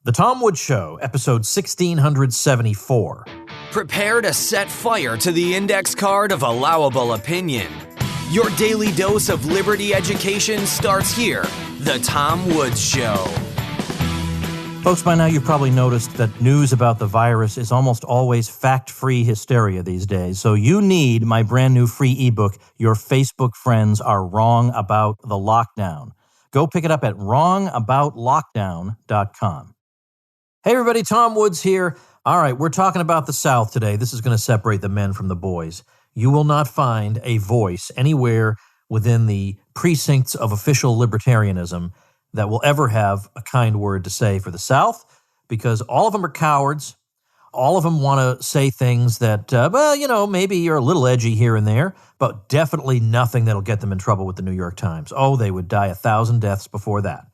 The Tom Woods Show, episode 1674. Prepare to set fire to the index card of allowable opinion. Your daily dose of liberty education starts here. The Tom Woods Show. Folks, by now you've probably noticed that news about the virus is almost always fact-free hysteria these days. So you need my brand new free ebook, Your Facebook Friends Are Wrong About the Lockdown. Go pick it up at wrongaboutlockdown.com. Hey everybody, Tom Woods here. All right, we're talking about the South today. This is going to separate the men from the boys. You will not find a voice anywhere within the precincts of official libertarianism that will ever have a kind word to say for the South, because all of them are cowards. All of them want to say things that, maybe you're a little edgy here and there, but definitely nothing that'll get them in trouble with the New York Times. Oh, they would die 1,000 deaths before that.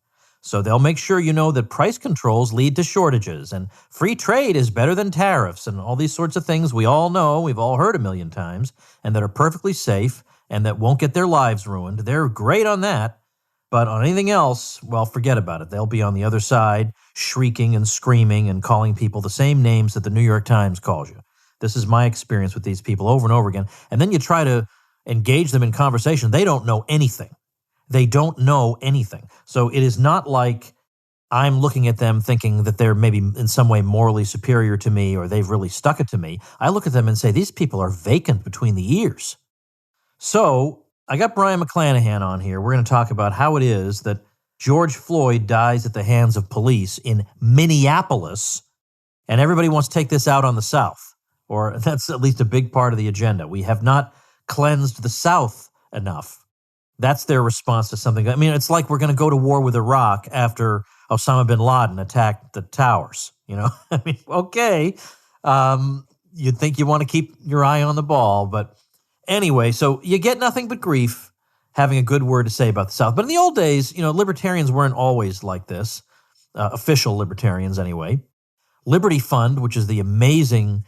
So they'll make sure you know that price controls lead to shortages and free trade is better than tariffs and all these sorts of things we all know, we've all heard a million times, and that are perfectly safe and that won't get their lives ruined. They're great on that, but on anything else, well, forget about it. They'll be on the other side, shrieking and screaming and calling people the same names that the New York Times calls you. This is my experience with these people over and over again. And then you try to engage them in conversation. They don't know anything. They don't know anything. So it is not like I'm looking at them thinking that they're maybe in some way morally superior to me or they've really stuck it to me. I look at them and say, these people are vacant between the ears. So I got Brian McClanahan on here. We're going to talk about how it is that George Floyd dies at the hands of police in Minneapolis, and everybody wants to take this out on the South, or that's at least a big part of the agenda. We have not cleansed the South enough. That's their response to something. I mean, it's like we're going to go to war with Iraq after Osama bin Laden attacked the towers. You know, I mean, okay. You'd think you want to keep your eye on the ball. But anyway, so you get nothing but grief having a good word to say about the South. But in the old days, libertarians weren't always like this. Official libertarians, anyway. Liberty Fund, which is the amazing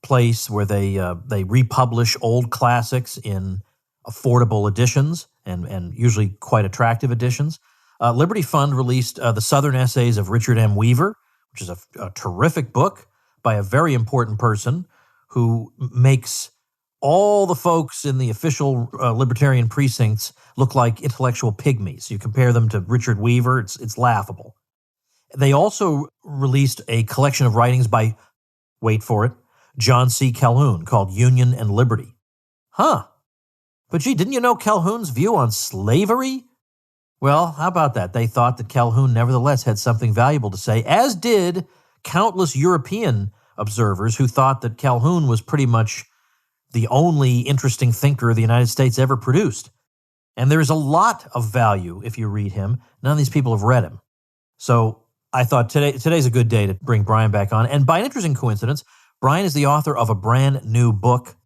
place where they republish old classics in affordable editions and usually quite attractive editions. Liberty Fund released the Southern Essays of Richard M. Weaver, which is a terrific book by a very important person who makes all the folks in the official libertarian precincts look like intellectual pygmies. You compare them to Richard Weaver, it's laughable. They also released a collection of writings by, wait for it, John C. Calhoun called Union and Liberty. Huh. But gee, didn't you know Calhoun's view on slavery? Well, how about that? They thought that Calhoun nevertheless had something valuable to say, as did countless European observers who thought that Calhoun was pretty much the only interesting thinker the United States ever produced. And there's a lot of value if you read him. None of these people have read him. So I thought today's a good day to bring Brian back on. And by an interesting coincidence, Brian is the author of a brand new book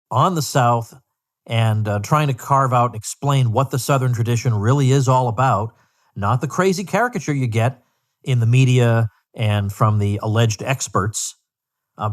on the South and trying to carve out and explain what the Southern tradition really is all about, not the crazy caricature you get in the media and from the alleged experts,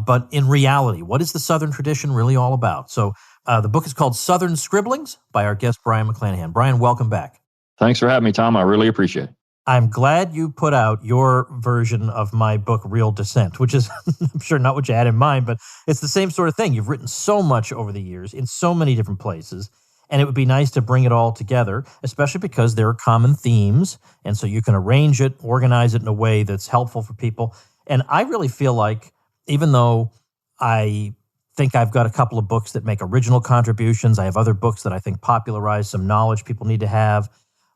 but in reality, what is the Southern tradition really all about? So the book is called Southern Scribblings by our guest, Brian McClanahan. Brian, welcome back. Thanks for having me, Tom. I really appreciate it. I'm glad you put out your version of my book, Real Dissent, which is, I'm sure, not what you had in mind, but it's the same sort of thing. You've written so much over the years in so many different places, and it would be nice to bring it all together, especially because there are common themes, and so you can arrange it, organize it in a way that's helpful for people. And I really feel like, even though I think I've got a couple of books that make original contributions, I have other books that I think popularize some knowledge people need to have,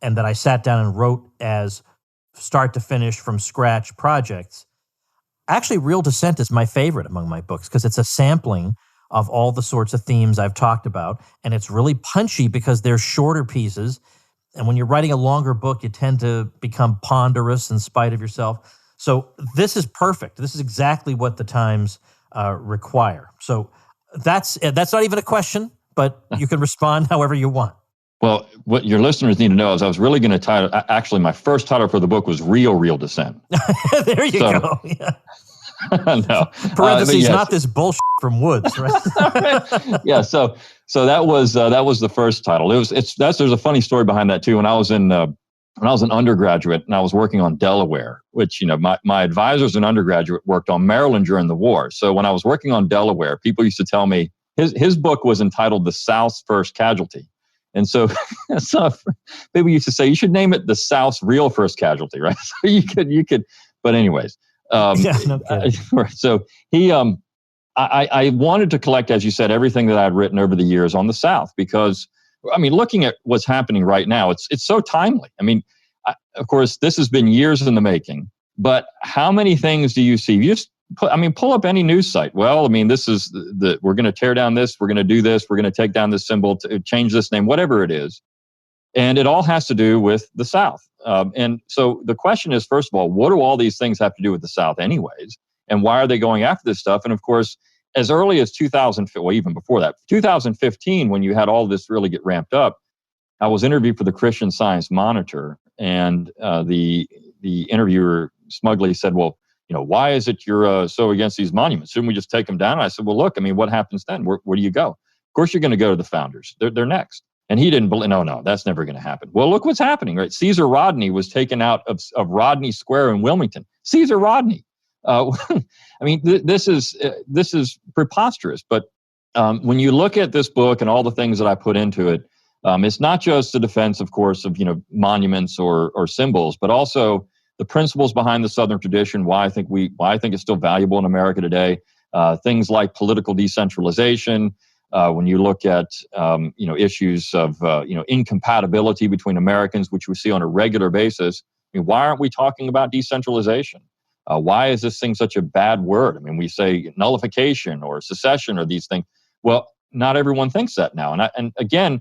and that I sat down and wrote as start to finish from scratch projects. Actually, Real Dissent is my favorite among my books because it's a sampling of all the sorts of themes I've talked about, and it's really punchy because they're shorter pieces, and when you're writing a longer book, you tend to become ponderous in spite of yourself. So this is perfect. This is exactly what the times require. So that's not even a question, but you can respond however you want. Well, what your listeners need to know is I was really going to title, actually, my first title for the book was Real Dissent. There you go. Yeah. No. Parentheses, yes. Not this bullshit from Woods, right? Yeah, so that was the first title. There's a funny story behind that too. When I was in when I was an undergraduate and I was working on Delaware, which, my advisors in undergraduate worked on Maryland during the war. So when I was working on Delaware, people used to tell me his book was entitled The South's First Casualty. And so people used to say, you should name it The South's Real First Casualty, right? So you could, but anyways. Yeah, no kidding. So I wanted to collect, as you said, everything that I'd written over the years on the South, because, looking at what's happening right now, it's so timely. Of course, this has been years in the making, but how many things do you see? You just pull up any news site. Well, this is we're going to tear down this, we're going to do this, we're going to take down this symbol, to change this name, whatever it is. And it all has to do with the South. And so the question is, first of all, what do all these things have to do with the South anyways? And why are they going after this stuff? And of course, as early as 2000, well, even before that, 2015, when you had all this really get ramped up, I was interviewed for the Christian Science Monitor, and the interviewer smugly said, well, why is it you're so against these monuments? Shouldn't we just take them down? And I said, well, look, what happens then? Where do you go? Of course, you're going to go to the founders. They're next. And he didn't believe, no, that's never going to happen. Well, look what's happening, right? Caesar Rodney was taken out of Rodney Square in Wilmington. Caesar Rodney. This is preposterous. But when you look at this book and all the things that I put into it, it's not just the defense, of course, of monuments or symbols, but also the principles behind the Southern tradition. Why I think it's still valuable in America today. Things like political decentralization. When you look at issues of incompatibility between Americans, which we see on a regular basis. Why aren't we talking about decentralization? Why is this thing such a bad word? We say nullification or secession or these things. Well, not everyone thinks that now. And again,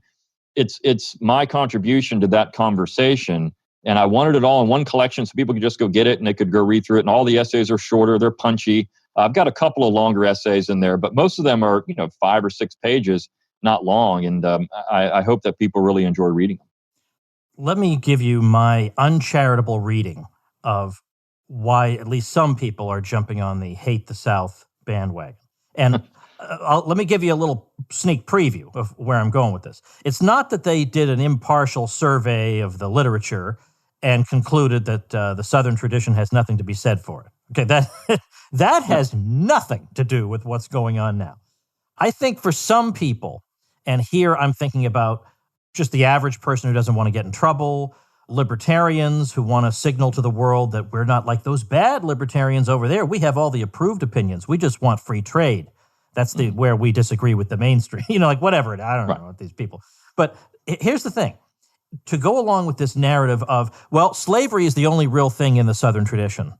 it's my contribution to that conversation. And I wanted it all in one collection so people could just go get it and they could go read through it. And all the essays are shorter, they're punchy. I've got a couple of longer essays in there, but most of them are 5 or 6 pages, not long. And I hope that people really enjoy reading them. Let me give you my uncharitable reading of why at least some people are jumping on the hate the South bandwagon. And let me give you a little sneak preview of where I'm going with this. It's not that they did an impartial survey of the literature and concluded that the Southern tradition has nothing to be said for it. Okay, that has nothing to do with what's going on now. I think for some people, and here I'm thinking about just the average person who doesn't want to get in trouble, libertarians who want to signal to the world that we're not like those bad libertarians over there. We have all the approved opinions. We just want free trade. That's where we disagree with the mainstream. Whatever. I don't know what these people. But here's the thing. To go along with this narrative of, well, slavery is the only real thing in the Southern tradition.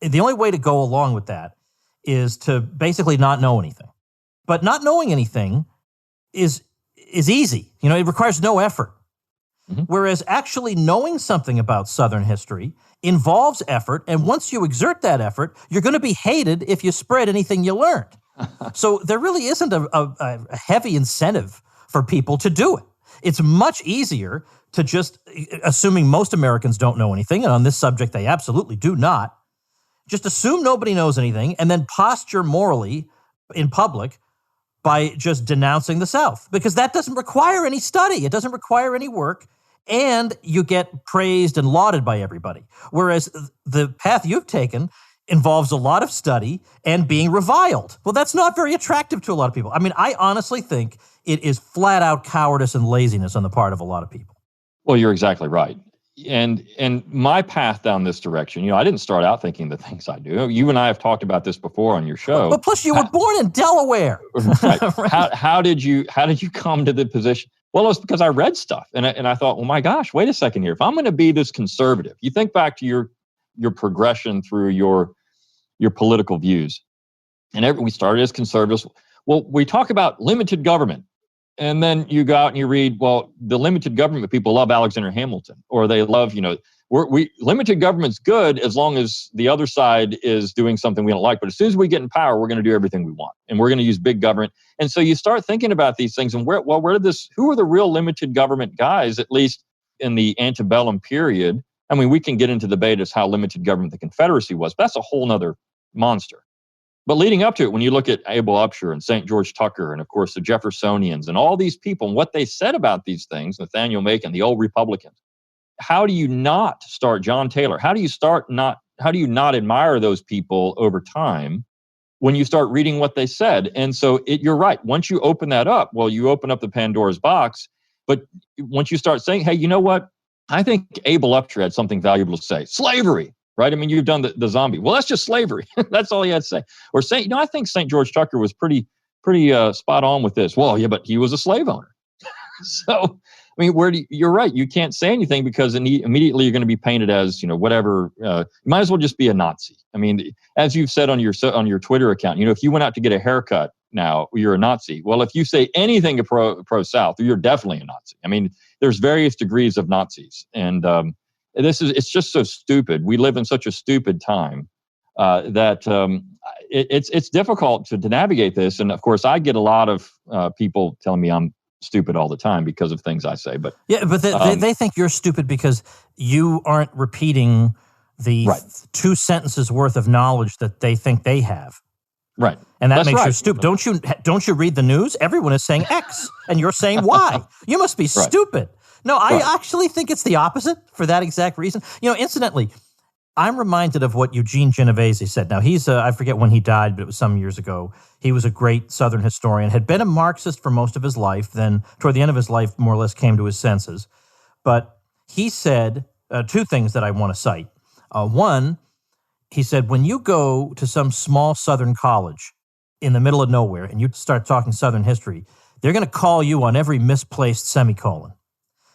The only way to go along with that is to basically not know anything. But not knowing anything is easy. It requires no effort. Mm-hmm. Whereas actually knowing something about Southern history involves effort, and once you exert that effort, you're going to be hated if you spread anything you learned. So there really isn't a heavy incentive for people to do it. It's much easier to just, assuming most Americans don't know anything, and on this subject they absolutely do not, just assume nobody knows anything and then posture morally in public by just denouncing the South, because that doesn't require any study. It doesn't require any work, and you get praised and lauded by everybody. Whereas the path you've taken involves a lot of study and being reviled. Well, that's not very attractive to a lot of people. I honestly think it is flat out cowardice and laziness on the part of a lot of people. Well, you're exactly right. And my path down this direction, I didn't start out thinking the things I do. You and I have talked about this before on your show. But plus, you were born in Delaware. Right. Right. How did you come to the position? Well, it was because I read stuff, and I thought, well, my gosh, wait a second here. If I'm going to be this conservative, you think back to your progression through your political views, and we started as conservatives. Well, we talk about limited government. And then you go out and you read, well, the limited government people love Alexander Hamilton, or they love, limited government's good as long as the other side is doing something we don't like. But as soon as we get in power, we're going to do everything we want, and we're going to use big government. And so you start thinking about these things, and who are the real limited government guys, at least in the antebellum period? We can get into debate as how limited government the Confederacy was, but that's a whole nother monster. But leading up to it, when you look at Abel Upshur and St. George Tucker, and of course the Jeffersonians and all these people and what they said about these things, Nathaniel Macon, the old Republicans, how do you not start John Taylor? How do you not admire those people over time when you start reading what they said? And so you're right. Once you open that up, well, you open up the Pandora's box. But once you start saying, hey, you know what? I think Abel Upshur had something valuable to say. Slavery, right? I mean, you've done the zombie. Well, that's just slavery. That's all he had to say. Or I think St. George Tucker was pretty spot on with this. Well, yeah, but he was a slave owner. So, I mean, you're right. You can't say anything because immediately you're going to be painted as, whatever. You might as well just be a Nazi. I mean, as you've said on your Twitter account, if you went out to get a haircut now, you're a Nazi. Well, if you say anything pro-South, you're definitely a Nazi. I mean, there's various degrees of Nazis. And it's just so stupid. We live in such a stupid time that it's difficult to navigate this. And of course, I get a lot of people telling me I'm stupid all the time because of things I say. But yeah, but they think you're stupid because you aren't repeating the right. 2 sentences worth of knowledge that they think they have. Right. And that That's makes right. you stupid. Don't you read the news? Everyone is saying X and you're saying Y. You must be stupid. No, I actually think it's the opposite for that exact reason. Incidentally, I'm reminded of what Eugene Genovese said. Now, he's, I forget when he died, but it was some years ago. He was a great Southern historian, had been a Marxist for most of his life, then toward the end of his life, more or less came to his senses. But he said 2 things that I want to cite. One, he said, when you go to some small Southern college in the middle of nowhere and you start talking Southern history, they're going to call you on every misplaced semicolon.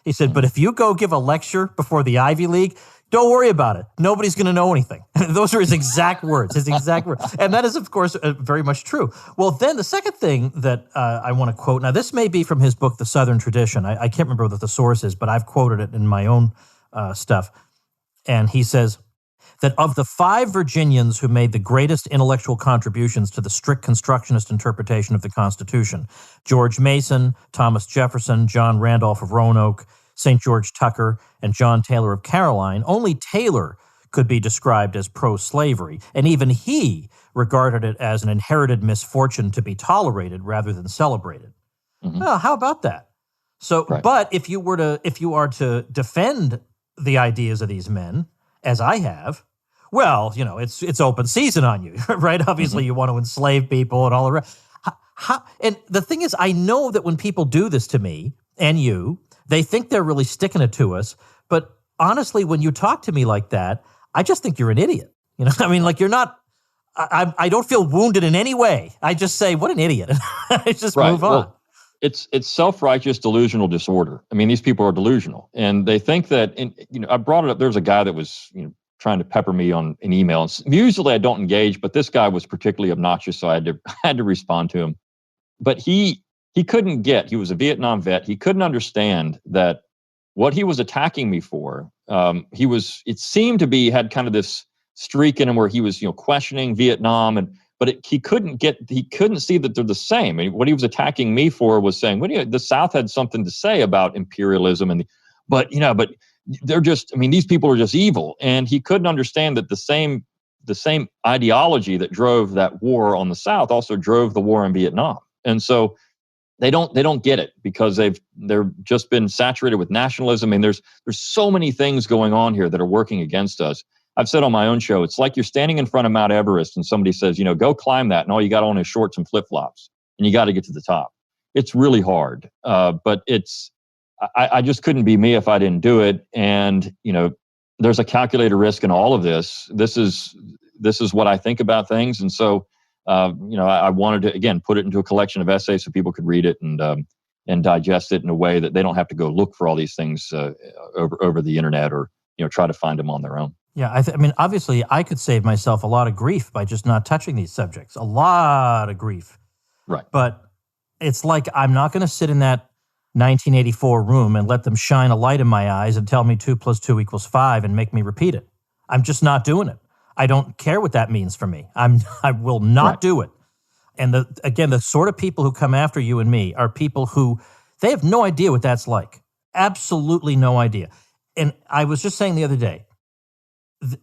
He said, but if you go give a lecture before the Ivy League, don't worry about it. Nobody's going to know anything. Those are his exact words, And that is, of course, very much true. Well, then the second thing that I want to quote, now this may be from his book, The Southern Tradition. I can't remember what the source is, but I've quoted it in my own stuff. And he says that of the 5 Virginians who made the greatest intellectual contributions to the strict constructionist interpretation of the Constitution, George Mason, Thomas Jefferson, John Randolph of Roanoke, St. George Tucker, and John Taylor of Caroline, only Taylor could be described as pro-slavery, and even he regarded it as an inherited misfortune to be tolerated rather than celebrated. Mm-hmm. Well, how about that? So, right. But if you are to defend the ideas of these men, as I have, well, it's open season on you, right? Obviously, you want to enslave people and all the rest. And the thing is, I know that when people do this to me and you, they think they're really sticking it to us. But honestly, when you talk to me like that, I just think you're an idiot. You're not, I don't feel wounded in any way. I just say, what an idiot. I just move on. Well, it's self-righteous delusional disorder. I mean, these people are delusional. And they think that, I brought it up, there was a guy that was, trying to pepper me on an email. And usually I don't engage, but this guy was particularly obnoxious, so I had to respond to him. But he couldn't he was a Vietnam vet. He couldn't understand that what he was attacking me for, it seemed to be, had kind of this streak in him where he was, questioning Vietnam, but he couldn't see that they're the same. I mean, what he was attacking me for was saying, well, the South had something to say about imperialism, but they're just, these people are just evil. And he couldn't understand that the same ideology that drove that war on the South also drove the war in Vietnam. And so they don't get it because they're just been saturated with nationalism. And there's so many things going on here that are working against us. I've said on my own show, it's like you're standing in front of Mount Everest and somebody says, go climb that. And all you got on is shorts and flip-flops and you got to get to the top. It's really hard. But I just couldn't be me if I didn't do it. And, there's a calculated risk in all of this. This is what I think about things. And so, I wanted to, again, put it into a collection of essays so people could read it and digest it in a way that they don't have to go look for all these things over the internet or, try to find them on their own. Yeah, obviously, I could save myself a lot of grief by just not touching these subjects. A lot of grief. Right. But it's like I'm not going to sit in that 1984 room and let them shine a light in my eyes and tell me 2 + 2 = 5 and make me repeat it. I'm just not doing it. I don't care what that means for me. I will not do it. And the sort of people who come after you and me are people who, they have no idea what that's like. Absolutely no idea. And I was just saying the other day,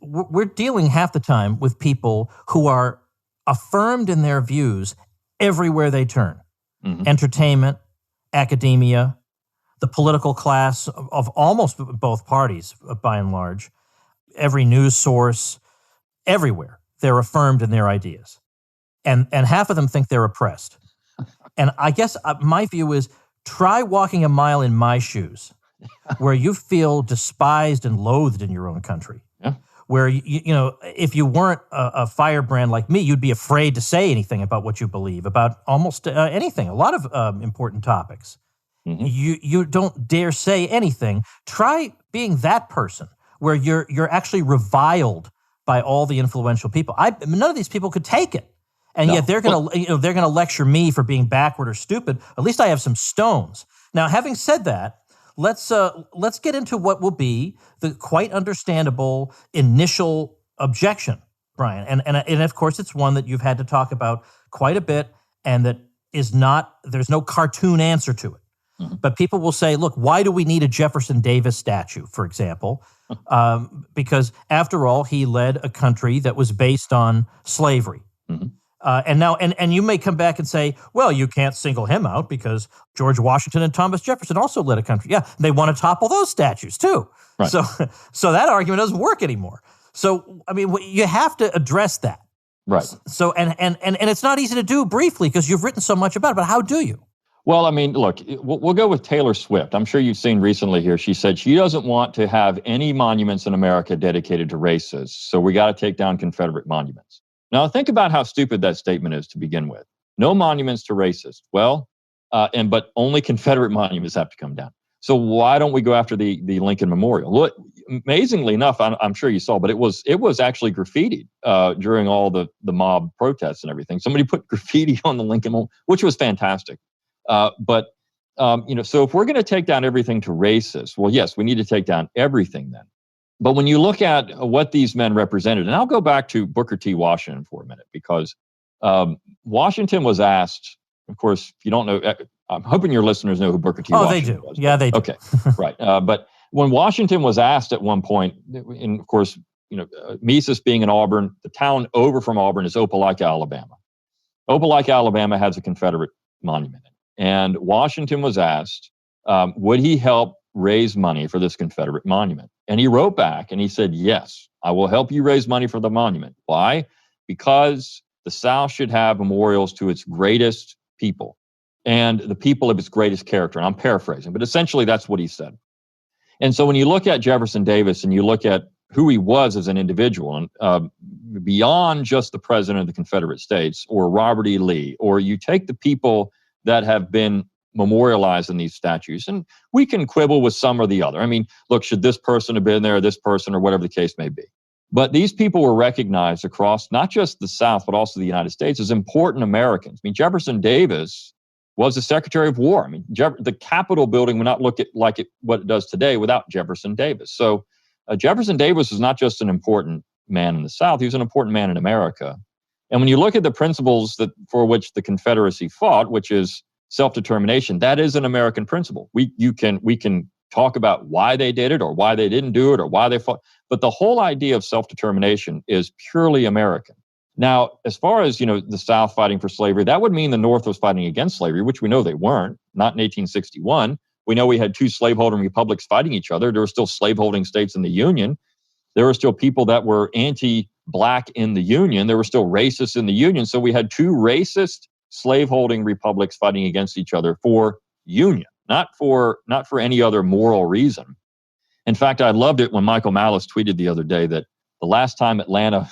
we're dealing half the time with people who are affirmed in their views everywhere they turn. Mm-hmm. Entertainment, academia, the political class of almost both parties, by and large, every news source, everywhere, they're affirmed in their ideas. And half of them think they're oppressed. And I guess my view is try walking a mile in my shoes where you feel despised and loathed in your own country. Yeah. Where, if you weren't a firebrand like me, you'd be afraid to say anything about what you believe, about almost anything, a lot of important topics. Mm-hmm. You don't dare say anything. Try being that person where you're actually reviled by all the influential people. None of these people could take it. And yet they're gonna lecture me for being backward or stupid. At least I have some stones. Now, having said that, let's get into what will be the quite understandable initial objection, Brian. And of course, it's one that you've had to talk about quite a bit, and that there's no cartoon answer to it. Mm-hmm. But people will say, look, why do we need a Jefferson Davis statue, for example? Because after all, he led a country that was based on slavery. Mm-hmm. And you may come back and say, well, you can't single him out because George Washington and Thomas Jefferson also led a country. Yeah, they want to topple those statues too. Right. So that argument doesn't work anymore. So, I mean, you have to address that. Right. So, and it's not easy to do briefly because you've written so much about it, but how do you? Well, I mean, look, we'll go with Taylor Swift. I'm sure you've seen recently here. She said she doesn't want to have any monuments in America dedicated to races. So we got to take down Confederate monuments. Now, think about how stupid that statement is to begin with. No monuments to racists. Well, but only Confederate monuments have to come down. So why don't we go after the Lincoln Memorial? Look, amazingly enough, I'm sure you saw, but it was actually graffitied during all the mob protests and everything. Somebody put graffiti on the Lincoln Memorial, which was fantastic. So if we're going to take down everything to racists, well, yes, we need to take down everything then. But when you look at what these men represented, and I'll go back to Booker T. Washington for a minute, because Washington was asked, of course, if you don't know, I'm hoping your listeners know who Booker T. Washington was. Oh, they do. Yeah, they do. Okay, right. But when Washington was asked at one point, and of course, Mises being in Auburn, the town over from Auburn is Opelika, Alabama. Opelika, Alabama has a Confederate monument in it. And Washington was asked, would he help raise money for this Confederate monument? And he wrote back and he said, yes, I will help you raise money for the monument. Why? Because the South should have memorials to its greatest people and the people of its greatest character. And I'm paraphrasing, but essentially that's what he said. And so when you look at Jefferson Davis and you look at who he was as an individual, and beyond just the president of the Confederate States or Robert E. Lee, or you take the people that have been memorialized in these statues, and we can quibble with some or the other. I mean, look, should this person have been there, this person, or whatever the case may be? But these people were recognized across not just the South, but also the United States as important Americans. I mean, Jefferson Davis was the Secretary of War. I mean, the Capitol building would not look what it does today without Jefferson Davis. So Jefferson Davis was not just an important man in the South, he was an important man in America. And when you look at the principles for which the Confederacy fought, which is self-determination, that is an American principle. We can talk about why they did it or why they didn't do it or why they fought, but the whole idea of self-determination is purely American. Now, as far as the South fighting for slavery, that would mean the North was fighting against slavery, which we know they weren't. Not in 1861. We know we had two slaveholding republics fighting each other. There were still slaveholding states in the Union. There were still people that were anti-Black in the Union. There were still racists in the Union. So we had two racist slaveholding republics fighting against each other for union, not for any other moral reason. In fact, I loved it when Michael Malice tweeted the other day that the last time Atlanta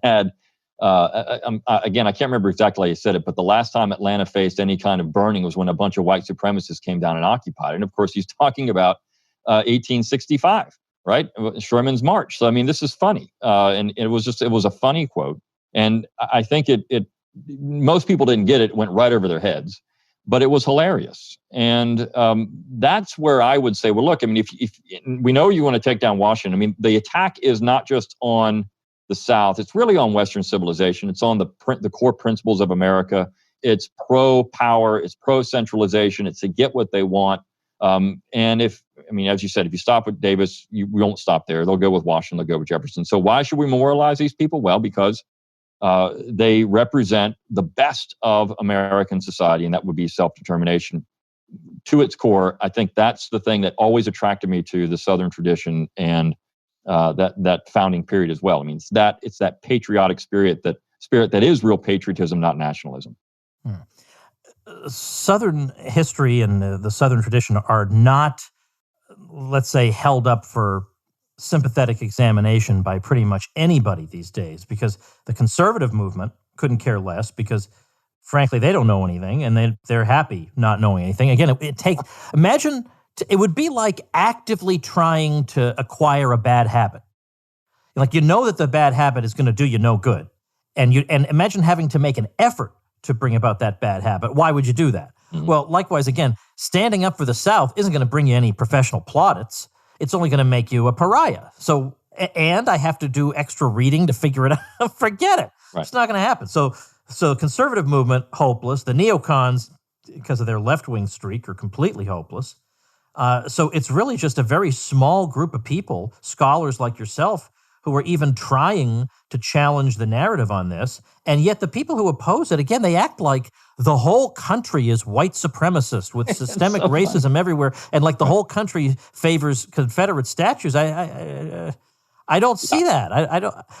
had, again, I can't remember exactly how he said it, but the last time Atlanta faced any kind of burning was when a bunch of white supremacists came down and occupied it. And of course, he's talking about 1865, right? Sherman's March. So, I mean, this is funny. And it was a funny quote. And I think it most people didn't get it. It went right over their heads, but it was hilarious. And that's where I would say, well, look, I mean, if we know you want to take down Washington, I mean, the attack is not just on the South. It's really on Western civilization. It's on the core principles of America. It's pro-power. It's pro-centralization. It's to get what they want. And as you said, if you stop with Davis, we won't stop there. They'll go with Washington. They'll go with Jefferson. So why should we memorialize these people? Well, because they represent the best of American society, and that would be self-determination. to its core, I think that's the thing that always attracted me to the Southern tradition and that founding period as well. I mean, it's that patriotic spirit that is real patriotism, not nationalism. Southern history and the Southern tradition are not, let's say, held up for sympathetic examination by pretty much anybody these days, because the conservative movement couldn't care less because, frankly, they don't know anything and they're happy not knowing anything. Again, it would be like actively trying to acquire a bad habit. Like, you know that the bad habit is going to do you no good. And imagine having to make an effort to bring about that bad habit. Why would you do that? Mm-hmm. Well, likewise, again, standing up for the South isn't going to bring you any professional plaudits. It's only going to make you a pariah. So, and I have to do extra reading to figure it out. Forget it. Right. It's not going to happen. So the conservative movement, hopeless. The neocons, because of their left-wing streak, are completely hopeless. So it's really just a very small group of people, scholars like yourself, who are even trying to challenge the narrative on this. And yet the people who oppose it, again, they act like the whole country is white supremacist with systemic racism everywhere. And like the whole country favors Confederate statues. I don't see that.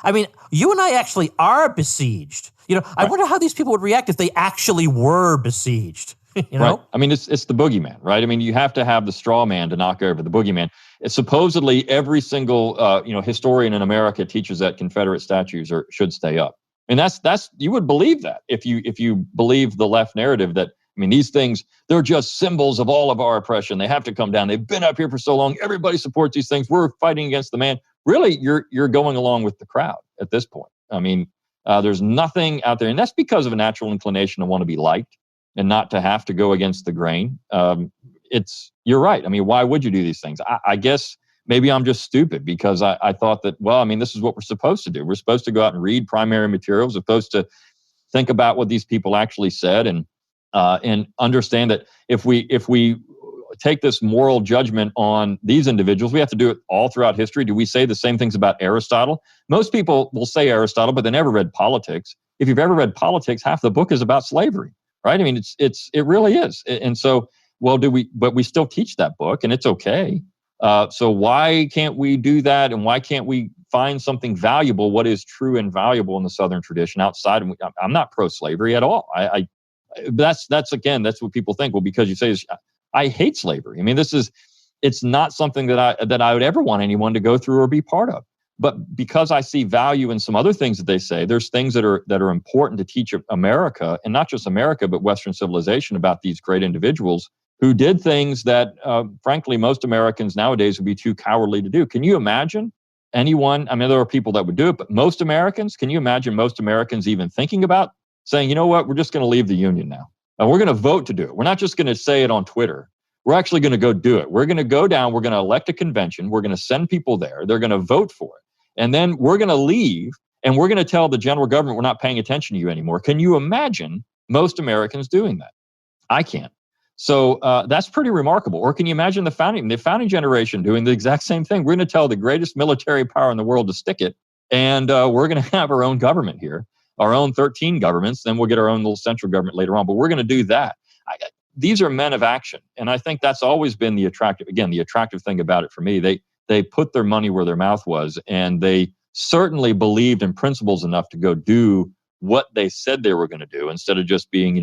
I mean, you and I actually are besieged. You know, I wonder how these people would react if they actually were besieged. You know? Right. I mean, it's the boogeyman, right? I mean, you have to have the straw man to knock over the boogeyman. It's supposedly every single historian in America teaches that Confederate statues should stay up. And that's you would believe that if you believe the left narrative that, I mean, these things, they're just symbols of all of our oppression. They have to come down. They've been up here for so long. Everybody supports these things. We're fighting against the man. Really, you're going along with the crowd at this point. I mean, there's nothing out there, and that's because of a natural inclination to want to be liked and not to have to go against the grain. You're right. I mean, why would you do these things? I guess maybe I'm just stupid because I thought that, well, I mean, this is what we're supposed to do. We're supposed to go out and read primary materials, supposed to think about what these people actually said and understand that if we take this moral judgment on these individuals, we have to do it all throughout history. Do we say the same things about Aristotle? Most people will say Aristotle, but they never read politics. If you've ever read politics, half the book is about slavery. Right? I mean, it really is. And so, but we still teach that book and it's okay. So why can't we do that? And why can't we find something valuable, what is true and valuable in the Southern tradition outside? I'm not pro-slavery at all. That's what people think. Well, because you say, I hate slavery. I mean, it's not something that I would ever want anyone to go through or be part of. But because I see value in some other things that they say, there's things that are important to teach America, and not just America, but Western civilization, about these great individuals who did things that, frankly, most Americans nowadays would be too cowardly to do. Can you imagine anyone? I mean, there are people that would do it, but most Americans, can you imagine most Americans even thinking about saying, you know what, we're just going to leave the Union now, and we're going to vote to do it. We're not just going to say it on Twitter. We're actually going to go do it. We're going to go down. We're going to elect a convention. We're going to send people there. They're going to vote for it. And then we're going to leave and we're going to tell the general government we're not paying attention to you anymore. Can you imagine most Americans doing that? I can't. So that's pretty remarkable. Or can you imagine the founding generation doing the exact same thing? We're going to tell the greatest military power in the world to stick it. And we're going to have our own government here, our own 13 governments. Then we'll get our own little central government later on. But we're going to do that. These are men of action. And I think that's always been the attractive thing about it for me. They put their money where their mouth was, and they certainly believed in principles enough to go do what they said they were going to do instead of just being,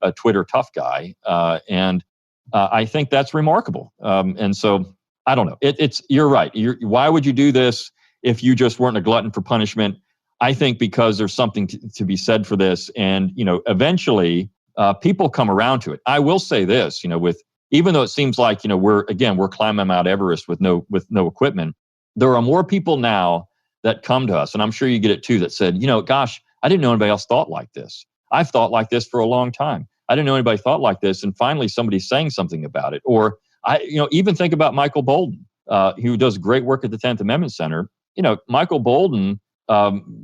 a Twitter tough guy. And I think that's remarkable. And so I don't know. You're right. Why would you do this if you just weren't a glutton for punishment? I think because there's something to be said for this, and eventually people come around to it. I will say this, even though it seems like, we're climbing Mount Everest with no equipment, there are more people now that come to us, and I'm sure you get it too, that said, gosh, I didn't know anybody else thought like this. I've thought like this for a long time. I didn't know anybody thought like this, and finally somebody's saying something about it. Or even think about Michael Bolden, who does great work at the 10th Amendment Center. Michael Bolden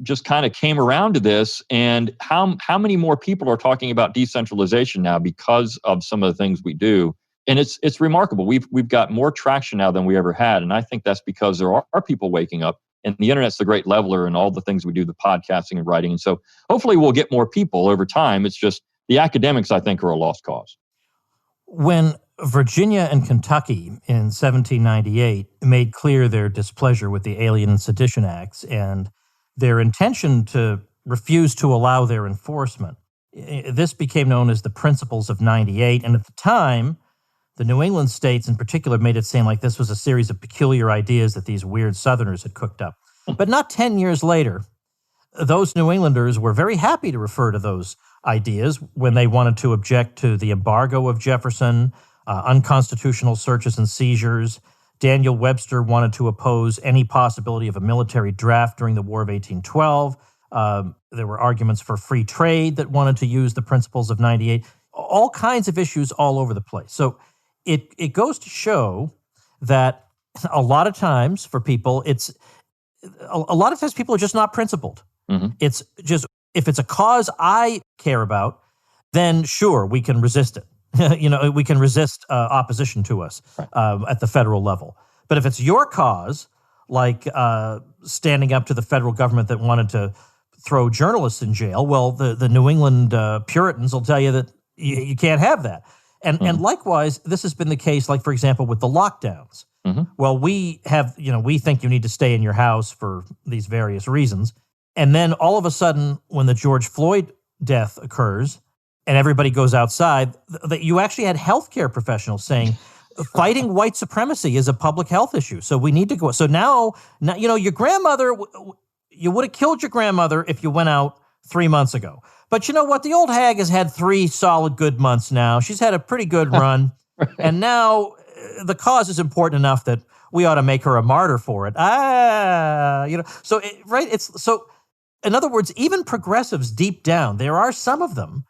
just kind of came around to this, and how many more people are talking about decentralization now because of some of the things we do. And it's remarkable. We've got more traction now than we ever had. And I think that's because there are people waking up, and the internet's the great leveler, and all the things we do, the podcasting and writing. And so hopefully we'll get more people over time. It's just the academics, I think, are a lost cause. When Virginia and Kentucky in 1798 made clear their displeasure with the Alien and Sedition Acts and their intention to refuse to allow their enforcement. This became known as the Principles of 98, and at the time, the New England states in particular made it seem like this was a series of peculiar ideas that these weird Southerners had cooked up. But not 10 years later, those New Englanders were very happy to refer to those ideas when they wanted to object to the embargo of Jefferson, unconstitutional searches and seizures. Daniel Webster wanted to oppose any possibility of a military draft during the War of 1812. There were arguments for free trade that wanted to use the Principles of 98. All kinds of issues all over the place. So it goes to show that a lot of times for people, a lot of times people are just not principled. Mm-hmm. It's just, if it's a cause I care about, then sure, we can resist it. We can resist opposition to us at the federal level. But if it's your cause, like standing up to the federal government that wanted to throw journalists in jail, well, the New England Puritans will tell you that you can't have that. And likewise, this has been the case, like, for example, with the lockdowns. Mm-hmm. Well, we think you need to stay in your house for these various reasons. And then all of a sudden, when the George Floyd death occurs and everybody goes outside, you actually had healthcare professionals saying, fighting white supremacy is a public health issue. So we need to go. So now your grandmother, you would have killed your grandmother if you went out 3 months ago. But you know what? The old hag has had 3 solid good months now. She's had a pretty good run. Right. And now the cause is important enough that we ought to make her a martyr for it. So in other words, even progressives deep down, there are some of them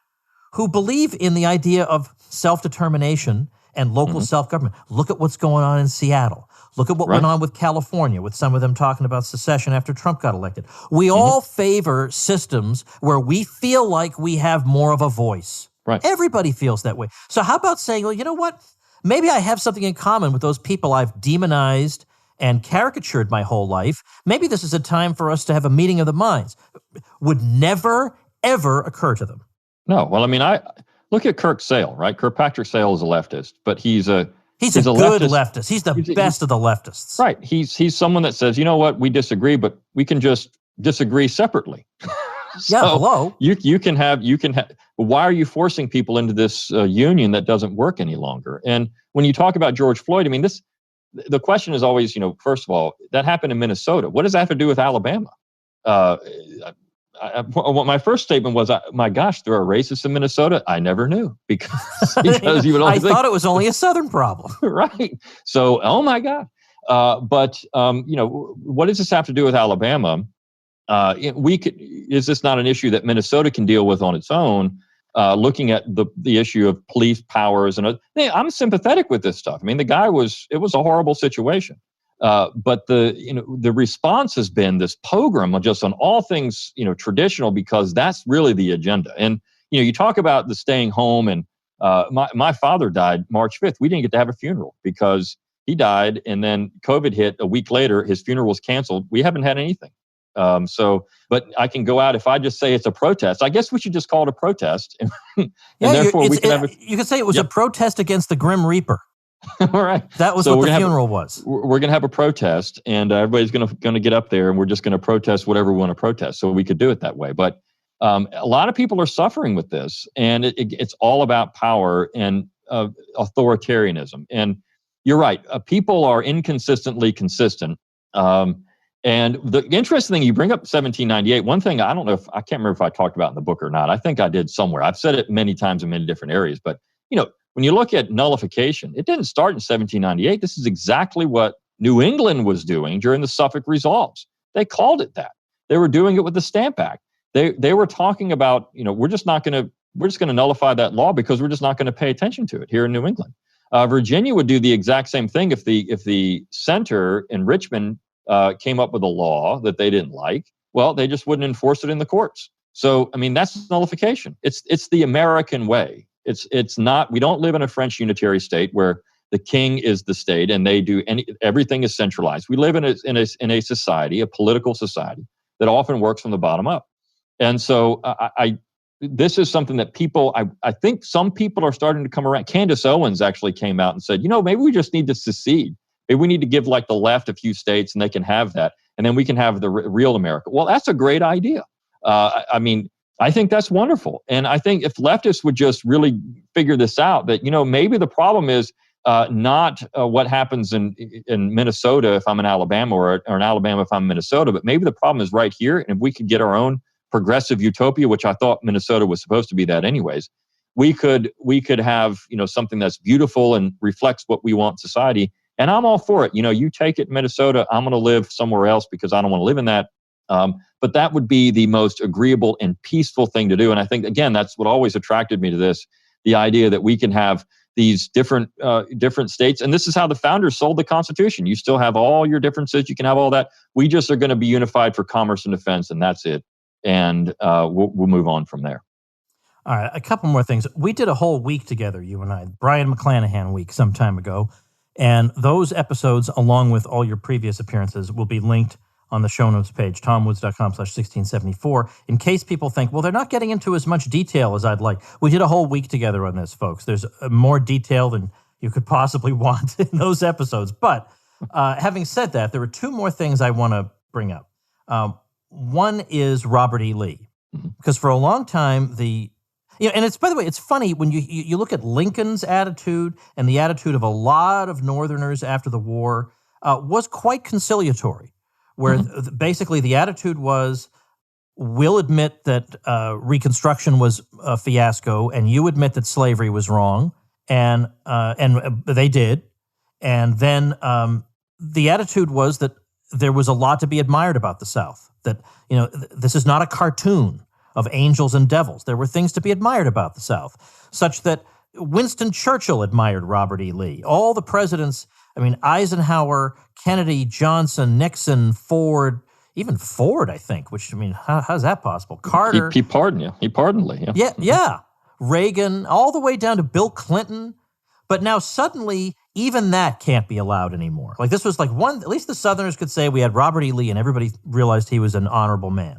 who believe in the idea of self-determination and local self-government. Look at what's going on in Seattle. Look at what went on with California, with some of them talking about secession after Trump got elected. We all favor systems where we feel like we have more of a voice. Right. Everybody feels that way. So how about saying, well, you know what? Maybe I have something in common with those people I've demonized and caricatured my whole life. Maybe this is a time for us to have a meeting of the minds. Would never, ever occur to them. No. Well, I mean, I look at Kirk Sailrite, right? Kirkpatrick Sale is a leftist, but he's a good leftist. He's the best of the leftists. Right. He's someone that says, you know what, we disagree, but we can just disagree separately. Hello. You can have. Why are you forcing people into this union that doesn't work any longer? And when you talk about George Floyd, I mean, the question is always, first of all, that happened in Minnesota. What does that have to do with Alabama? My first statement was, my gosh, there are racists in Minnesota. I never knew because you would only thought it was only a Southern problem. Right. So, oh my God. But what does this have to do with Alabama? Is this not an issue that Minnesota can deal with on its own? Looking at the issue of police powers, and I'm sympathetic with this stuff. I mean, it was a horrible situation. But the response has been this pogrom just on all things, traditional, because that's really the agenda. And, you talk about the staying home, and my father died March 5th. We didn't get to have a funeral because he died, and then COVID hit a week later. His funeral was canceled. We haven't had anything. But I can go out if I just say it's a protest. I guess we should just call it a protest. And therefore we can have you could say it was a protest against the Grim Reaper. All right. That was what the funeral was. We're going to have a protest, and everybody's going to get up there, and we're just going to protest whatever we want to protest. So we could do it that way. But a lot of people are suffering with this, and it's all about power and authoritarianism. And you're right. People are inconsistently consistent. And the interesting thing, you bring up 1798. One thing I can't remember if I talked about in the book or not. I think I did somewhere. I've said it many times in many different areas. But, when you look at nullification, it didn't start in 1798. This is exactly what New England was doing during the Suffolk Resolves. They called it that. They were doing it with the Stamp Act. They were talking about, we're just going to nullify that law because we're just not going to pay attention to it here in New England. Virginia would do the exact same thing if the center in Richmond came up with a law that they didn't like. Well, they just wouldn't enforce it in the courts. So, I mean, that's nullification. It's the American way. It's not. We don't live in a French unitary state where the king is the state and they do everything is centralized. We live in a society, a political society that often works from the bottom up. And so, this is something that people, I think some people are starting to come around. Candace Owens actually came out and said, maybe we just need to secede. Maybe we need to give like the left a few states and they can have that. And then we can have the real America. Well, that's a great idea. I think that's wonderful. And I think if leftists would just really figure this out, that, maybe the problem is not what happens in Minnesota if I'm in Alabama or in Alabama if I'm in Minnesota, but maybe the problem is right here. And if we could get our own progressive utopia, which I thought Minnesota was supposed to be that anyways, we could have, something that's beautiful and reflects what we want in society. And I'm all for it. You take it, Minnesota, I'm going to live somewhere else because I don't want to live in that. But that would be the most agreeable and peaceful thing to do. And I think, again, that's what always attracted me to this, the idea that we can have these different states. And this is how the founders sold the Constitution. You still have all your differences. You can have all that. We just are going to be unified for commerce and defense, and that's it. And we'll move on from there. All right, a couple more things. We did a whole week together, you and I, Brian McClanahan week some time ago. And those episodes, along with all your previous appearances, will be linked on the show notes page, tomwoods.com/1674, in case people think, well, they're not getting into as much detail as I'd like. We did a whole week together on this, folks. There's more detail than you could possibly want in those episodes. But having said that, there are two more things I want to bring up. One is Robert E. Lee, because for a long time, and it's, by the way, it's funny when you look at Lincoln's attitude and the attitude of a lot of Northerners after the war was quite conciliatory, where basically the attitude was, we'll admit that Reconstruction was a fiasco, and you admit that slavery was wrong, and they did, and then the attitude was that there was a lot to be admired about the South. That this is not a cartoon of angels and devils. There were things to be admired about the South, such that Winston Churchill admired Robert E. Lee. All the presidents, Eisenhower, Kennedy, Johnson, Nixon, Ford, even Ford, I think, which, how's that possible? Carter. He pardoned you. He pardoned Lee. Yeah. Reagan, all the way down to Bill Clinton. But now suddenly, even that can't be allowed anymore. Like this was like at least the Southerners could say we had Robert E. Lee and everybody realized he was an honorable man.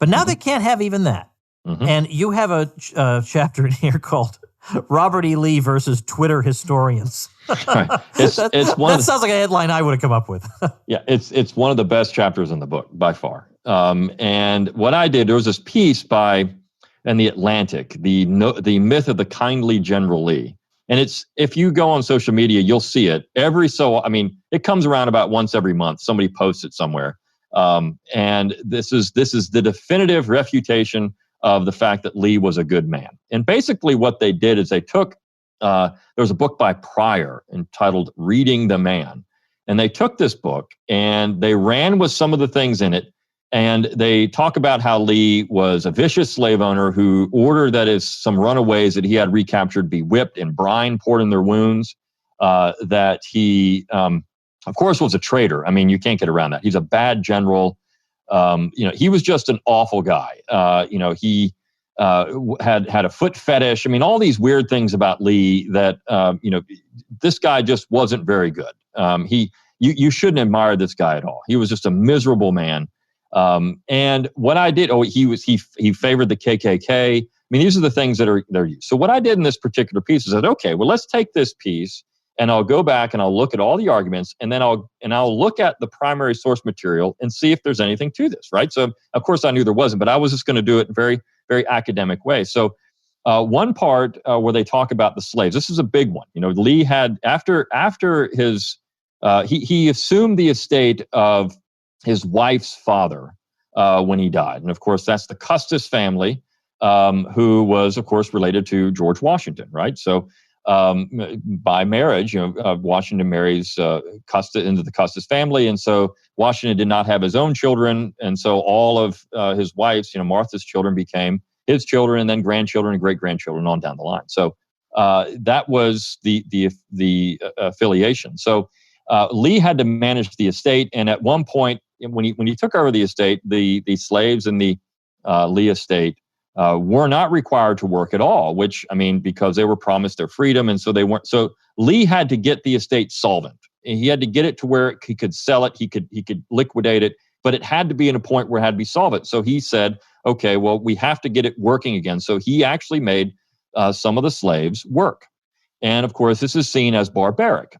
But now they can't have even that. And you have a chapter in here called Robert E. Lee versus Twitter historians. Right. That sounds like a headline I would have come up with. Yeah, it's one of the best chapters in the book by far. And what I did, there was this piece in the Atlantic, the myth of the kindly General Lee. And if you go on social media, you'll see it it comes around about once every month. Somebody posts it somewhere. And this is the definitive refutation of the fact that Lee was a good man. And basically what they did is they took, there was a book by Pryor entitled Reading the Man. And they took this book and they ran with some of the things in it. And they talk about how Lee was a vicious slave owner who ordered that some runaways that he had recaptured be whipped and brine poured in their wounds, that he, of course, was a traitor. You can't get around that. He's a bad general. He was just an awful guy. He had a foot fetish. All these weird things about Lee that, this guy just wasn't very good. You shouldn't admire this guy at all. He was just a miserable man. And what I did, he favored the KKK. These are the things they're used. So what I did in this particular piece is that, okay, well, let's take this piece and I'll go back and I'll look at all the arguments and then I'll look at the primary source material and see if there's anything to this, right? So of course I knew there wasn't, but I was just going to do it in a very, very academic way. So one part where they talk about the slaves, this is a big one. Lee had, after his, he assumed the estate of his wife's father when he died. And of course, that's the Custis family, who was, of course, related to George Washington, right? So by marriage, Washington marries Custis into the Custis family. And so Washington did not have his own children. And so all of his wife's, Martha's children became his children and then grandchildren and great-grandchildren on down the line. So that was the affiliation. So Lee had to manage the estate. And at one point, when he took over the estate, the slaves in the Lee estate were not required to work at all, which, because they were promised their freedom. And so they weren't. So Lee had to get the estate solvent. And he had to get it to where he could sell it. He could liquidate it, but it had to be in a point where it had to be solvent. So he said, okay, well, we have to get it working again. So he actually made some of the slaves work. And of course, this is seen as barbaric.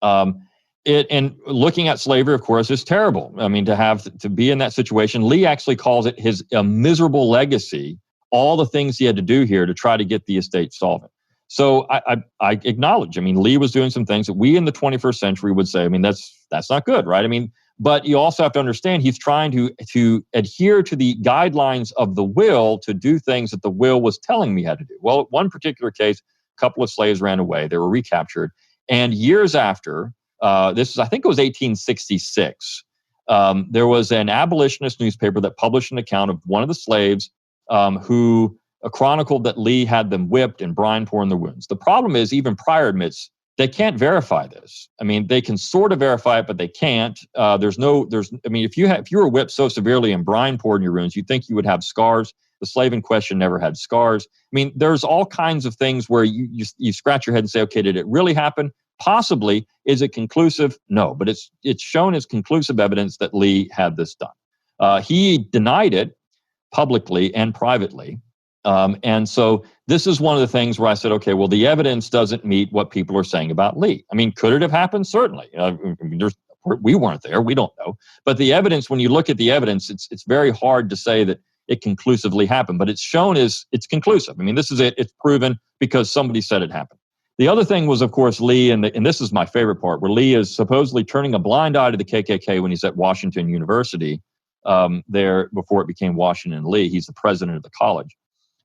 And looking at slavery, of course, is terrible. I mean, to be in that situation, Lee actually calls it his miserable legacy, all the things he had to do here to try to get the estate solvent. So I acknowledge, I mean, Lee was doing some things that we in the 21st century would say, I mean, that's not good, right? I mean, but you also have to understand he's trying to adhere to the guidelines of the will to do things that the will was telling me how to do. Well, one particular case, a couple of slaves ran away. They were recaptured. And years after, I think it was 1866, there was an abolitionist newspaper that published an account of one of the slaves who chronicled that Lee had them whipped and brine poured in their wounds. The problem is, even Pryor admits, they can't verify this. I mean, they can sort of verify it, but they can't. I mean, if you were whipped so severely and brine poured in your wounds, you'd think you would have scars. The slave in question never had scars. I mean, there's all kinds of things where you scratch your head and say, okay, did it really happen? Possibly. Is it conclusive? No, but it's shown as conclusive evidence that Lee had this done. He denied it publicly and privately. And so this is one of the things where I said, okay, well, the evidence doesn't meet what people are saying about Lee. I mean, could it have happened? Certainly. We weren't there. We don't know. But the evidence, when you look at the evidence, it's very hard to say that it conclusively happened. But it's shown as it's conclusive. I mean, this is it. It's proven because somebody said it happened. The other thing was, of course, Lee, and this is my favorite part, where Lee is supposedly turning a blind eye to the KKK when he's at Washington University there before it became Washington and Lee. He's the president of the college.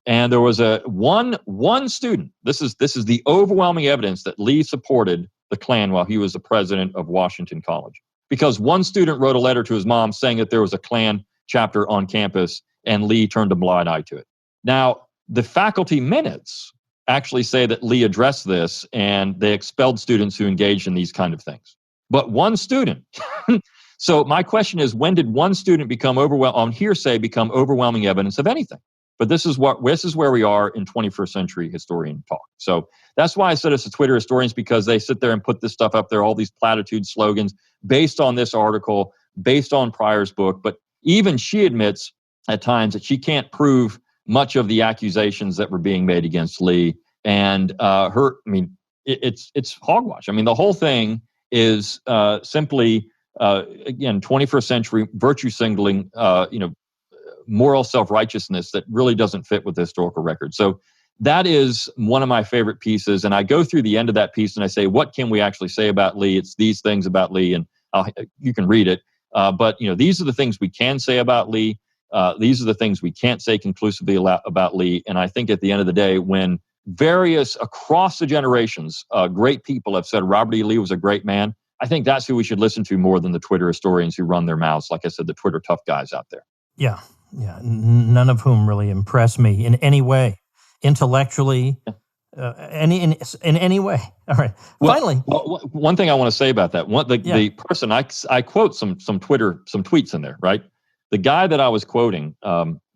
And there was one student. This is the overwhelming evidence that Lee supported the Klan while he was the president of Washington College. Because one student wrote a letter to his mom saying that there was a Klan chapter on campus, and Lee turned a blind eye to it. Now, the faculty minutes actually say that Lee addressed this, and they expelled students who engaged in these kind of things. But one student. So my question is, when did one student become overwhelming evidence of anything? But this is where we are in 21st century historian talk. So that's why I said it's the Twitter historians, because they sit there and put this stuff up there, all these platitude slogans based on this article, based on Pryor's book. But even she admits at times that she can't prove much of the accusations that were being made against Lee. And it's hogwash. I mean, the whole thing is simply, again, 21st century virtue signaling, moral self-righteousness that really doesn't fit with the historical record. So that is one of my favorite pieces. And I go through the end of that piece and I say, what can we actually say about Lee? It's these things about Lee, and you can read it. But these are the things we can say about Lee. These are the things we can't say conclusively about Lee. And I think at the end of the day, when various across the generations, great people have said Robert E. Lee was a great man, I think that's who we should listen to more than the Twitter historians who run their mouths. Like I said, the Twitter tough guys out there. Yeah. None of whom really impress me in any way, intellectually, in any way. All right. Finally, one thing I want to say about that, the person I quote some tweets in there, right? The guy that I was quoting,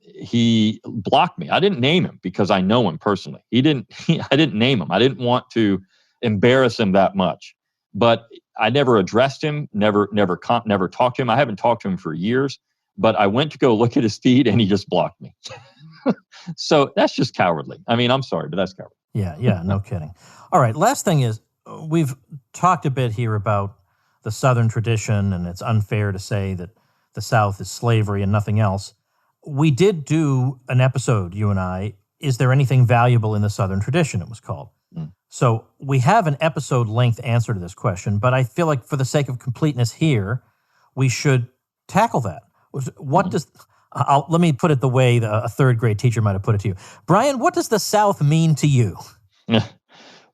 he blocked me. I didn't name him because I know him personally. I didn't name him. I didn't want to embarrass him that much, but I never addressed him. Never talked to him. I haven't talked to him for years. But I went to go look at his feed and he just blocked me. So that's just cowardly. I mean, I'm sorry, but that's cowardly. Yeah, no kidding. All right, last thing is, we've talked a bit here about the Southern tradition, and it's unfair to say that the South is slavery and nothing else. We did do an episode, you and I, Is There Anything Valuable in the Southern Tradition, it was called. So we have an episode-length answer to this question, but I feel like for the sake of completeness here, we should tackle that. What does, let me put it the way a third grade teacher might have put it to you. Brian, what does the South mean to you?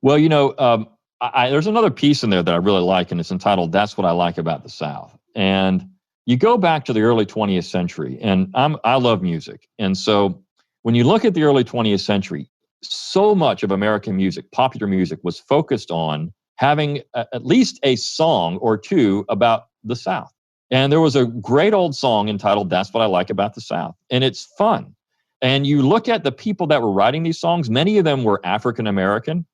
Well, there's another piece in there that I really like, and it's entitled, That's What I Like About the South. And you go back to the early 20th century, and I love music. And so when you look at the early 20th century, so much of American music, popular music, was focused on having at least a song or two about the South. And there was a great old song entitled That's What I Like About the South. And it's fun. And you look at the people that were writing these songs, many of them were African American,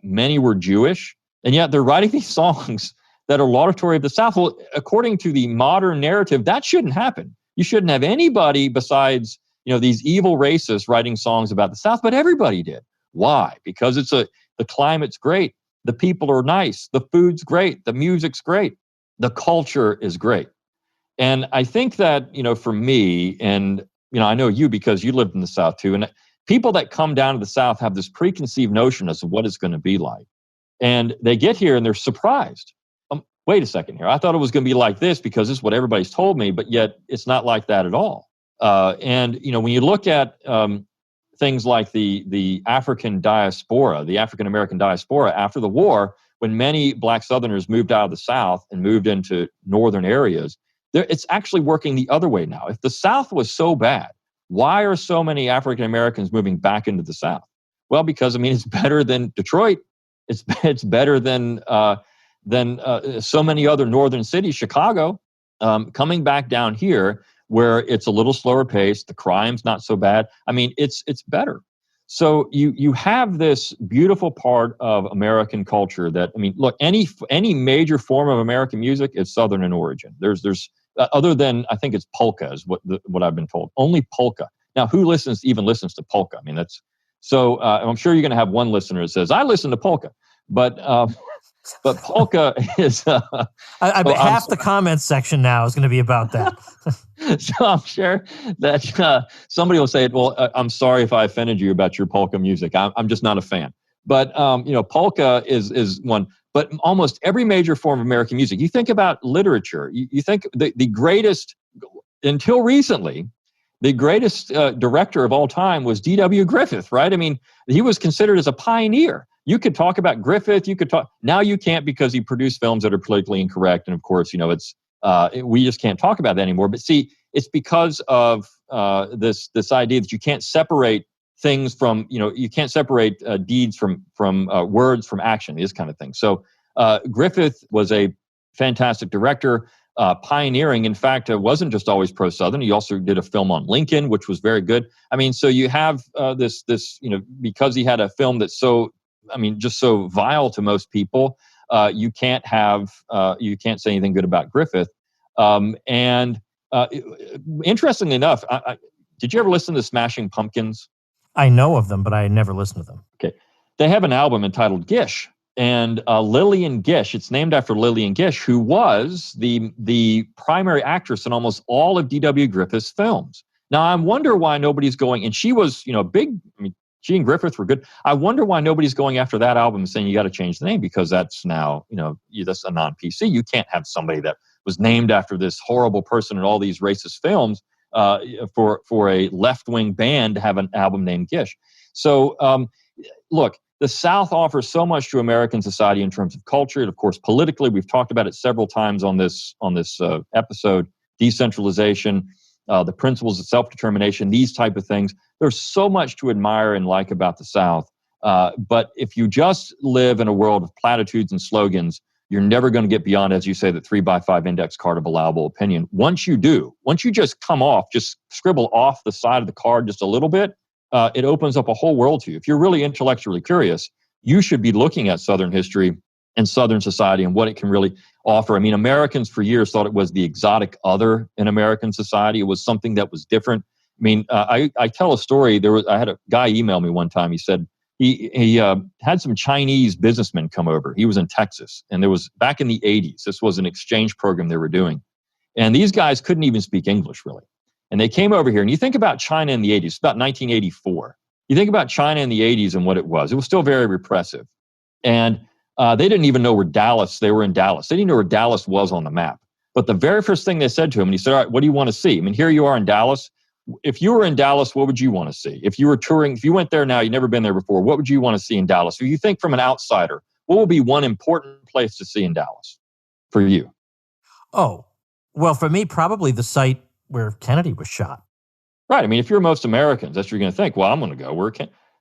many were Jewish, and yet they're writing these songs that are laudatory of the South. Well, according to the modern narrative, that shouldn't happen. You shouldn't have anybody besides these evil racists writing songs about the South, but everybody did. Why? Because the climate's great. The people are nice. The food's great. The music's great. The culture is great. And I think that, for me, and, I know you because you lived in the South too, and people that come down to the South have this preconceived notion as to what it's going to be like. And they get here and they're surprised. Wait a second here. I thought it was going to be like this because this is what everybody's told me, but yet it's not like that at all. And when you look at things like the African diaspora, the African American diaspora after the war, when many Black Southerners moved out of the South and moved into northern areas, it's actually working the other way now. If the South was so bad, why are so many African Americans moving back into the South? Well, because it's better than Detroit. It's better than so many other northern cities. Chicago, coming back down here where it's a little slower pace, the crime's not so bad. It's better. So you have this beautiful part of American culture that, look, any major form of American music is Southern in origin. There's other than, I think it's polka is what I've been told. Only polka. Now, who even listens to polka? That's so. I'm sure you're going to have one listener that says, "I listen to polka," but polka is. Half the comments section now is going to be about that. So I'm sure that somebody will say, "Well, I'm sorry if I offended you about your polka music. I'm just not a fan." But polka is one. But almost every major form of American music. You think about literature. You think the greatest, until recently, the greatest director of all time was D.W. Griffith, right? He was considered as a pioneer. You could talk about Griffith. Now you can't because he produced films that are politically incorrect. And of course, we just can't talk about that anymore. But see, it's because of this idea that you can't separate things from, you can't separate deeds from words from action, this kind of thing. So Griffith was a fantastic director, pioneering. In fact, it wasn't just always pro-Southern. He also did a film on Lincoln, which was very good. So you have this, because he had a film that's just so vile to most people, you can't say anything good about Griffith. Interestingly enough, did you ever listen to Smashing Pumpkins? I know of them, but I never listened to them. Okay. They have an album entitled Gish. And Lillian Gish, it's named after Lillian Gish, who was the primary actress in almost all of D.W. Griffith's films. Now, I wonder why nobody's going, and she was, big, she and Griffith were good. I wonder why nobody's going after that album and saying you got to change the name, because that's now, that's a non-PC. You can't have somebody that was named after this horrible person in all these racist films for a left-wing band to have an album named Gish. So, look, the South offers so much to American society in terms of culture. And of course, politically, we've talked about it several times on this episode, decentralization, the principles of self-determination, these type of things. There's so much to admire and like about the South. But if you just live in a world of platitudes and slogans, you're never going to get beyond, as you say, the 3x5 index card of allowable opinion. Once you just just scribble off the side of the card just a little bit, it opens up a whole world to you. If you're really intellectually curious, you should be looking at Southern history and Southern society and what it can really offer. Americans for years thought it was the exotic other in American society. It was something that was different. I tell a story. I had a guy email me one time. He said he had some Chinese businessmen come over. He was in Texas, and there was back in the 80s. This was an exchange program they were doing. And these guys couldn't even speak English, really. And they came over here. And you think about China in the 80s, it's about 1984. You think about China in the 80s and what it was. It was still very repressive. And they didn't even know where they were in Dallas. They didn't know where Dallas was on the map. But the very first thing they said to him, and he said, all right, what do you want to see? Here you are in Dallas. If you were in Dallas, what would you want to see? If you were touring, if you went there now, you've never been there before, what would you want to see in Dallas? If you think from an outsider, what would be one important place to see in Dallas for you? Oh, well, for me, probably the site where Kennedy was shot. Right. If you're most Americans, that's what you're going to think. Well, I'm going to go where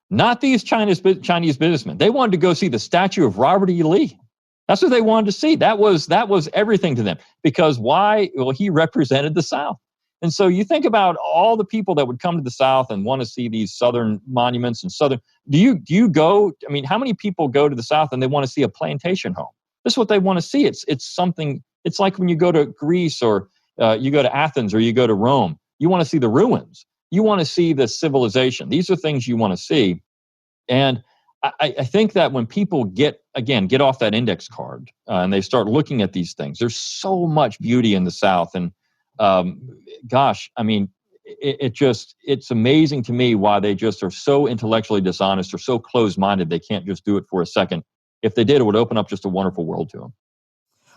not these Chinese businessmen. They wanted to go see the statue of Robert E. Lee. That's what they wanted to see. That was everything to them. Because why? Well, he represented the South. And so you think about all the people that would come to the South and want to see these Southern monuments and Southern. Do you go? How many people go to the South and they want to see a plantation home? This is what they want to see. It's something. It's like when you go to Greece or you go to Athens or you go to Rome. You want to see the ruins. You want to see the civilization. These are things you want to see. And I think that when people get off that index card and they start looking at these things, there's so much beauty in the South. And it's amazing to me why they just are so intellectually dishonest or so closed-minded they can't just do it for a second. If they did, it would open up just a wonderful world to them.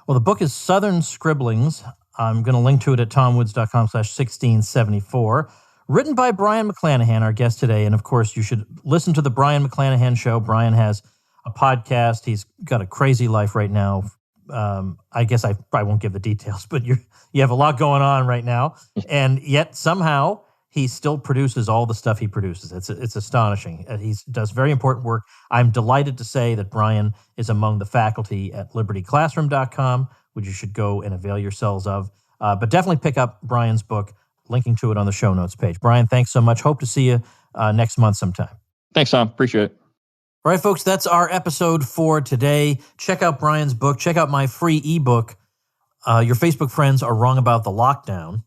Well, the book is Southern Scribblings. I'm going to link to it at tomwoods.com/1674. Written by Brian McClanahan, our guest today. And of course, you should listen to the Brian McClanahan Show. Brian has a podcast. He's got a crazy life right now. I guess I probably won't give the details, but you have a lot going on right now. And yet somehow he still produces all the stuff he produces. It's astonishing. He does very important work. I'm delighted to say that Brian is among the faculty at libertyclassroom.com, which you should go and avail yourselves of. But definitely pick up Brian's book, linking to it on the show notes page. Brian, thanks so much. Hope to see you next month sometime. Thanks, Tom. Appreciate it. All right, folks, that's our episode for today. Check out Brian's book. Check out my free ebook, Your Facebook Friends Are Wrong About the Lockdown.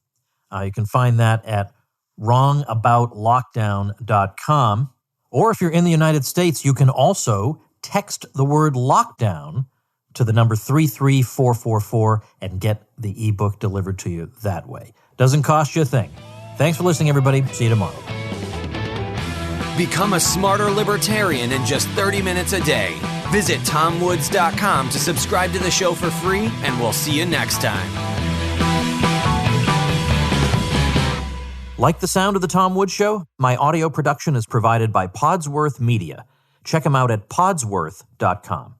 You can find that at wrongaboutlockdown.com. Or if you're in the United States, you can also text the word lockdown to the number 33444 and get the ebook delivered to you that way. Doesn't cost you a thing. Thanks for listening, everybody. See you tomorrow. Become a smarter libertarian in just 30 minutes a day. Visit tomwoods.com to subscribe to the show for free, and we'll see you next time. Like the sound of The Tom Woods Show? My audio production is provided by Podsworth Media. Check them out at podsworth.com.